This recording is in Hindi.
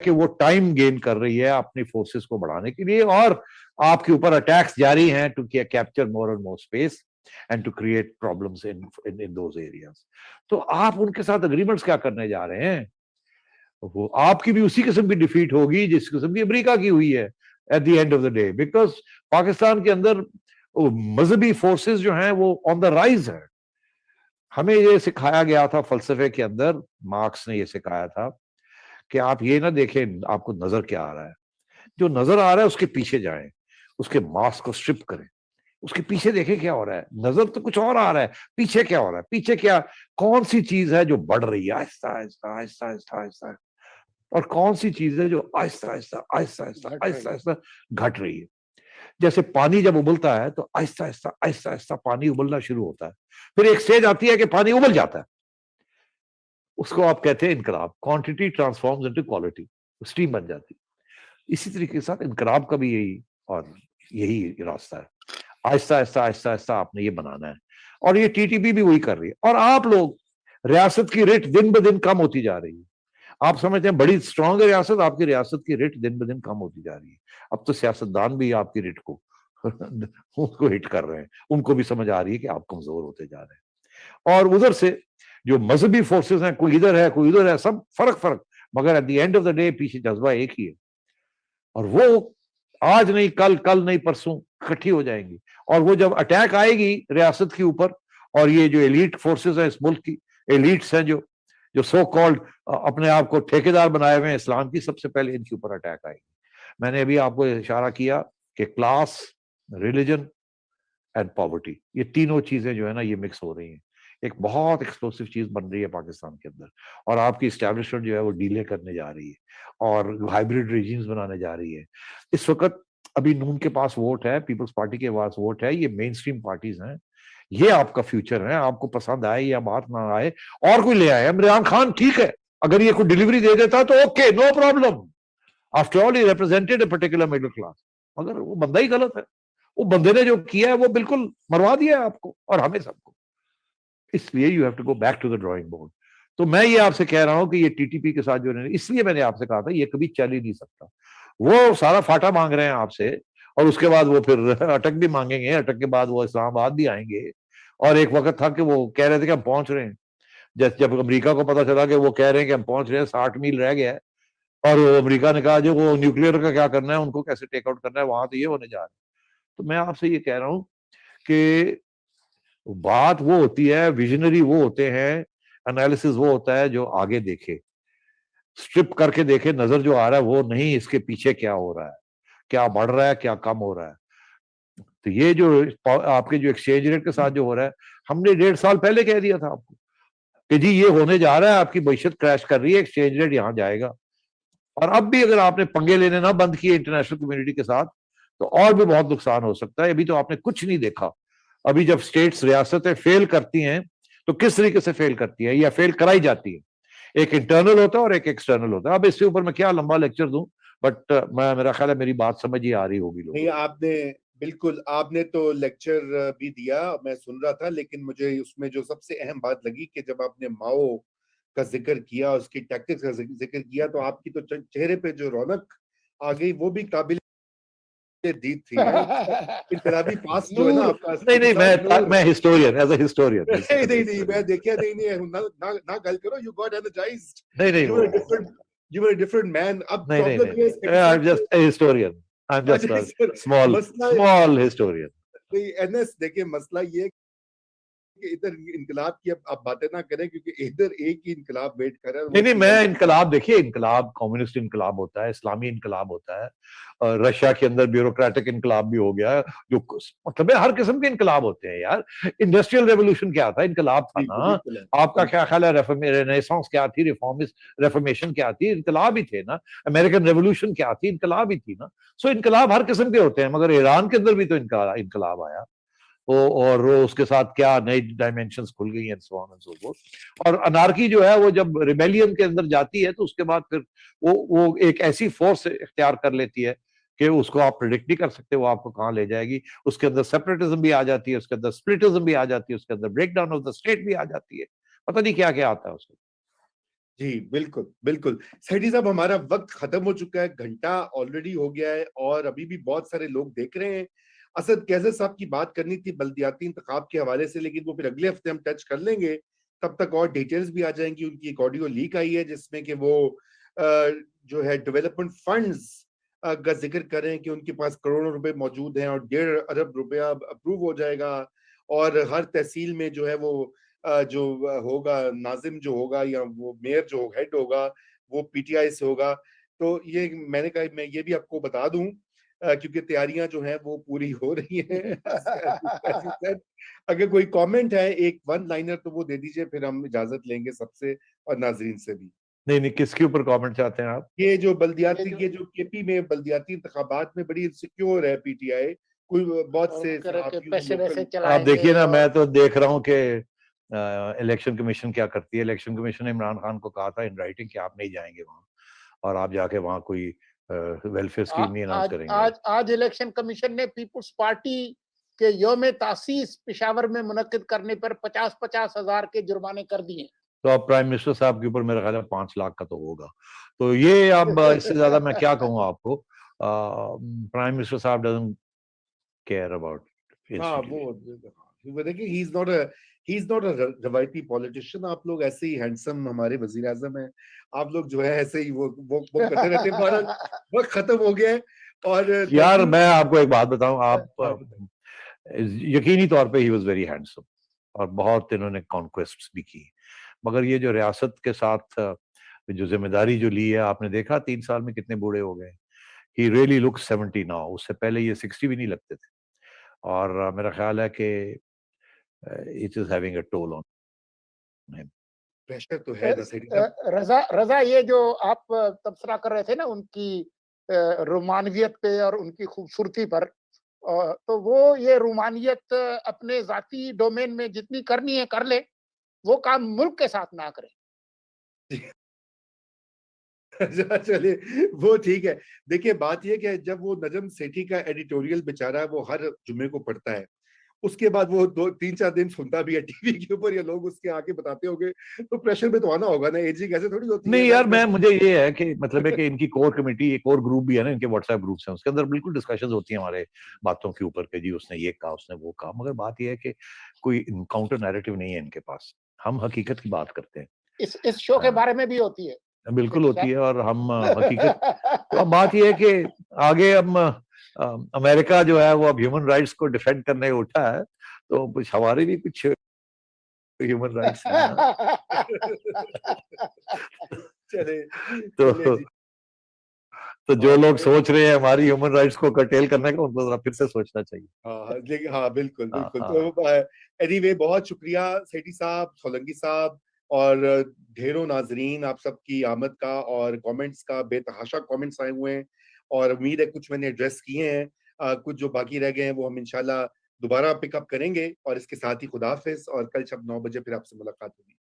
कि वो टाइम गेन कर रही है अपनी फोर्सेस को बढ़ाने के लिए, और आपके ऊपर अटैक्स जारी हैं to capture more and more space and to create problems in those areas. तो आप उनके साथ अग्रीमेंट्स क्या करने जा रहे हैं? वो आपकी भी उसी किस्म की डिफीट होगी जिस किस्म की अमेरिका की हुई है at the end of the day, because Pakistan के अंदर मजहबी फोर्सेस जो हैं वो ऑन द राइज है। हमें ये सिखाया गया था फलसफे के अंदर, मार्क्स ने ये सिखाया था कि आप ये ना देखें आपको नजर क्या आ रहा है, जो नजर आ रहा है उसके पीछे जाएं, उसके मास्क को स्ट्रिप करें, उसके पीछे देखें क्या हो रहा है। नजर तो कुछ और आ रहा है, पीछे क्या हो रहा है, पीछे क्या, कौन सी चीज है जो बढ़ रही है आहिस्ता आहिस्ता आहिस्ता आहिस्ता आहिस्ता, और कौन सी चीज है जो आहिस्ता आहिस्ता आहिस्ता आहिस्ता आहिस्ता आहिस्ता घट रही है। जैसे पानी जब उबलता है तो आहिस्ता आहिस्ता आहिस्ता आहिस्ता पानी उबलना शुरू होता है, फिर एक स्टेज आती है कि पानी उबल जाता है, उसको आप कहते हैं इनकलाब। Quantity transforms into quality, steam बन जाती है। इसी तरीके के साथ इनकलाब का भी यही रास्ता है। आहिस्ता आहिस्ता आहिस्ता आहिस्ता आपने ये बनाना है, और ये टीटीपी भी वही कर रही है। और आप लोग, रियासत की रेट दिन ब दिन कम होती जा रही है। आप समझते हैं बड़ी स्ट्रांग है रियासत, आपकी रियासत की रेट दिन ब दिन कम होती जा रही है। अब तो सियासतदान भी आपकी रेट को उसको हिट कर रहे हैं, उनको भी समझ आ रही है कि आप कमजोर होते जा रहे हैं। और उधर से जो मजहबी फोर्सेस हैं, कोई इधर है कोई उधर है, सब फर्क फर्क, मगर at the end of the day पीछे जज्बा एक ही है। और वो आज नहीं कल, कल नहीं परसों इकट्ठी हो जाएंगी। और वो जब अटैक आएगी रियासत के ऊपर, और ये जो एलीट फोर्सेस है इस मुल्क की, एलीट्स हैं जो जो सो कॉल्ड अपने आप को ठेकेदार बनाए हुए हैं इस्लाम की, सबसे पहले इनके ऊपर अटैक आएगी। मैंने अभी आपको इशारा किया कि क्लास, रिलीजन एंड पॉवर्टी, ये तीनों चीजें जो है ना ये मिक्स हो रही हैं, एक बहुत एक्सप्लोसिव चीज बन रही है पाकिस्तान के अंदर। और आपकी इस्टेब्लिशमेंट जो है वो डीले करने जा रही है और हाइब्रिड रेजिम्स बनाने जा रही है। इस वक्त अभी नून के पास वोट है, पीपल्स पार्टी के पास वोट है, ये मेन स्ट्रीम पार्टीज हैं, ये आपका फ्यूचर है। आपको पसंद आए या बात ना आए, और कोई ले आए, इमरान खान ठीक है, अगर ये कोई डिलीवरी दे देता तो okay, no problem, after all he represented a particular middle class. मगर वो बंदा ही गलत है, वो बंदे ने जो किया है वो बिल्कुल मरवा दिया है आपको और हमें सबको। इसलिए you have to go back to the drawing board. तो मैं ये आपसे कह रहा हूं कि ये टीटीपी के साथ जो, इसलिए मैंने आपसे कहा था ये कभी चल ही नहीं सकता। वो सारा फाटा मांग रहे हैं आपसे, और उसके बाद वो फिर अटक भी मांगेंगे, अटक के बाद वो इस्लामाबाद भी आएंगे। और एक वक्त था कि वो कह रहे थे कि हम पहुंच रहे हैं, जैसे जब अमेरिका को पता चला कि वो कह रहे हैं कि हम पहुंच रहे हैं, 60 मील रह गया है, और वो अमेरिका ने कहा जो वो न्यूक्लियर का क्या करना है, उनको कैसे टेक आउट करना है, वहां तो ये होने जा रहा है। तो मैं आपसे ये कह रहा हूं कि बात वो होती है, विजनरी वो होते हैं, एनालिसिस वो होता है जो आगे देखे, स्ट्रिप करके देखे, नजर जो आ रहा है वो नहीं, इसके पीछे क्या हो रहा है, क्या बढ़ रहा है, क्या कम हो रहा है। तो ये जो आपके जो एक्सचेंज रेट के साथ जो हो रहा है, हमने 1.5 साल पहले कह दिया था आपको कि जी ये होने जा रहा है, आपकी मैशत क्रैश कर रही है, एक्सचेंज रेट यहां जाएगा। और अब भी अगर आपने पंगे लेने ना बंद किए इंटरनेशनल कम्युनिटी के साथ, तो और भी बहुत नुकसान हो सकता है। अभी तो आपने कुछ नहीं देखा। अभी जब स्टेट्स, रियासतें फेल करती हैं तो किस तरीके से फेल करती है या फेल कराई जाती है, एक इंटरनल होता है और एक एक्सटर्नल होता है। अब इसके ऊपर मैं क्या लंबा लेक्चर दूं, बट मैं, मेरा ख्याल है मेरी बात समझ ही आ रही होगी लोगों नहीं, को। आपने बिल्कुल, आपने तो लेक्चर भी दिया, मैं सुन रहा था, लेकिन मुझे उसमें जो सबसे अहम बात लगी कि जब आपने माओ का जिक्र किया, उसकी टैक्टिक्स का जिक्र किया, तो आपकी तो चेहरे पे जो रौनक आ गई वो भी काबिल दीद थी। इनकलाबी पास जो है ना नूर, आपका, नहीं के नहीं, साथ नूर। मैं हिस्टोरियन, एज ए हिस्टोरियन, नहीं नहीं नहीं, मैं देखा नहीं, नहीं ना ना, ना गल करो, यू गॉट एनर्जाइज्ड, नहीं नहीं यू वो, were different, you were different man. अब नहीं नहीं प्रॉब्लम ये है नहीं, के आई साथ am just a historian, I am just a अच्छा, स्मॉल मसला स्मॉल हिस्टोरियन। एनएस, देखिए मसला ये है कि इधर इनकलाब की अब आप बातें ना करें, क्योंकि इधर एक ही इनकलाब वेट कर रहा है, नहीं वो नहीं, श्रीलंका। मैं इनकलाब, देखिए इनकलाब, कम्युनिस्ट इनकलाब होता है, इस्लामी इनकलाब होता है, और रशिया के अंदर ब्यूरोक्रेटिक इनकलाब भी हो गया, जो मतलब है हर किस्म के इनकलाब होते हैं यार। इंडस्ट्रियल रेवोल्यूशन क्या था, इनकलाब था बिल्कुल ना। बिल्कुल है, आपका क्या बिल्कुल। ख्याल है, रेनेसांस क्या थी, रिफॉर्मिस्ट रेफॉर्मेशन क्या थी, इनकलाब ही थे ना। अमेरिकन रेवोल्यूशन क्या थी, इनकलाब ही थी ना। सो इनकलाब हर किस्म के होते हैं, मगर ईरान के अंदर भी तो इनकलाब आया। और उसके साथ क्या नई डायमेंशंस खुल गई and so on and so fourth. और अनार्की जो है वो जब रिबेलियन के अंदर जाती है तो उसके बाद फिर वो एक ऐसी फोर्स इख्तियार कर लेती है कि उसको आप प्रिडिक्ट नहीं कर सकते वो आपको कहाँ ले जाएगी। उसके अंदर सेपरेटिज्म भी आ जाती है, उसके अंदर स्प्लिटिज्म भी आ जाती है, उसके अंदर break down of the state भी आ जाती है, पता नहीं क्या क्या आता है उसको। जी, बिल्कुल, बिल्कुल। सेठी साहब, हमारा वक़्त ख़त्म हो चुका है, घंटा ऑलरेडी हो गया है और अभी भी बहुत सारे लोग देख रहे हैं। असद कैसर साहब की बात करनी थी बल्दियाती इंतखाब के हवाले से, लेकिन वो फिर अगले हफ्ते हम टच कर लेंगे। तब तक और डिटेल्स भी आ जाएँगी। उनकी एक ऑडियो लीक आई है जिसमें कि वो जो है डेवलपमेंट फंड्स का ज़िक्र कर रहे हैं कि उनके पास करोड़ों रुपए मौजूद हैं और 1.5 अरब रुपया अप्रूव हो जाएगा और हर तहसील में जो है वो जो होगा नाज़िम जो होगा या वो मेयर जो हेड होगा, वो पीटीआई से होगा। तो ये मैंने कहा मैं ये भी आपको बता दूँ क्योंकि तैयारियाँ जो हैं वो पूरी हो रही हैं। As you said, अगर कोई कमेंट है एक वन लाइनर तो वो दे दीजिए, फिर हम इजाज़त लेंगे सबसे और नाज़रीन से भी। नहीं, नहीं, किसके ऊपर कमेंट चाहते हैं आप? ये जो ये बल्दियाती जो ये जो केपी में बल्दियाती इंतखाबात में बड़ी इनसिक्योर है पीटीआई। कोई बहुत और से वो कह रहे कि सहाफ़ी पैसे वैसे लोकल आप चलाएंगे देखिए ना, मैं और तो देख रहा हूँ कि इलेक्शन कमीशन क्या करती है। इलेक्शन कमीशन ने इमरान खान को कहा था इन राइटिंग कि आप नहीं जाएंगे वहां, और आप जाके वहां कोई वेलफेयर आ, स्कीम नहीं अनाउंस आज करेंगे। आज आज इलेक्शन कमीशन ने पीपुल्स पार्टी के यौम तासीस पेशावर में मुनक्किद करने पर 50-50 हजार के जुर्माने कर दिए। तो अब प्राइम मिनिस्टर साहब के ऊपर मेरा ख्याल है 5 लाख का तो होगा। तो ये अब इससे ज्यादा मैं क्या कहूँ आपको। प्राइम मिनिस्टर साहब डजंट केयर अबाउट हाँ, इंस्टीट्यूशन। वो देखिए ही इज नॉट अ रवायती पॉलिटिशियन। आप लोग ऐसे ही हैंडसम हमारे वजीर आजम हैं। आप लोग जो है ऐसे ही वो करते रहते हैं। बहरहाल वक्त खत्म हो गया है और थैंक यार यू। मैं आपको एक बात बताऊं, आप हाँ, बताइए। यकीनी तौर पे ही वाज वेरी हैंडसम और बहुत इन्होंने कॉन्क्वेस्ट्स भी की। मगर ये जो रियासत के साथ जो जिम्मेदारी जो ली है, आपने देखा 3 साल में कितने बूढ़े हो गए। ही रियली लुक 70 नाउ, उससे पहले ये 60 भी नहीं लगते थे। और मेरा ख्याल है कि it is having a toll on him. Pressure तो है ना सेठी साहब। रजा रजा ये जो आप तबसरा कर रहे थे ना उनकी रोमानियत पे और उनकी खूबसूरती पर, तो वो ये रोमानियत अपने जाती डोमेन में जितनी करनी है कर ले, वो काम मुल्क के साथ ना करे। अच्छा, चलिए वो ठीक है। देखिए बात ये कि जब वो नजम सेठी का एडिटोरियल बेचारा वो हर जुम्मे को पढ़ता है, उसके बाद वो 2-3-4 दिन सुनता भी है टीवी के ऊपर, या लोग उसके आके बताते होंगे, तो प्रेशर में तो आना होगा ना। एजिंग ऐसे थोड़ी होती है नहीं ना यार, मैं प्रेशर। मुझे ये है कि मतलब है कि इनकी कोर कमेटी, एक और ग्रुप भी है ना, इनके व्हाट्सएप ग्रुप्स हैं, उसके अंदर बिल्कुल डिस्कशंस होती हैं हमारे बातों के ऊपर के जी उसने ये कहा, उसने वो कहा। मगर बात ये है कि कोई काउंटर नैरेटिव नहीं है इनके पास। हम हकीकत की बात करते हैं। इस शो के बारे में भी होती है बिल्कुल सेठी होती साहब। है, और हम हकीकत। तो अब बात यह है कि आगे हम अमेरिका जो है वो अब ह्यूमन राइट्स को डिफेंड करने उठा है, तो कुछ हमारे भी कुछ ह्यूमन राइट्स हैं ना। चले चले तो जी। तो जो हाँ, लोग सोच रहे हैं हमारी ह्यूमन राइट्स को कर्टेल करने का, उनको जरा फिर से सोचना चाहिए। हाँ, हाँ, लेकिन हाँ, बिल्कुल, हाँ, बिल्कुल। हाँ। तो एनीवे बहुत शुक्रिया सेठी साहब, सोलंकी साहब और ढेरों नाज़रीन, आप सबकी आमद का और कमेंट्स का। बेतहाशा कमेंट्स आए हुए हैं और उम्मीद है कुछ मैंने एड्रेस किए हैं। कुछ जो बाकी रह गए हैं वो हम इंशाल्लाह दोबारा पिकअप करेंगे और इसके साथ ही खुदा हाफ़िज़ और कल शब 9 बजे फिर आपसे मुलाकात होगी।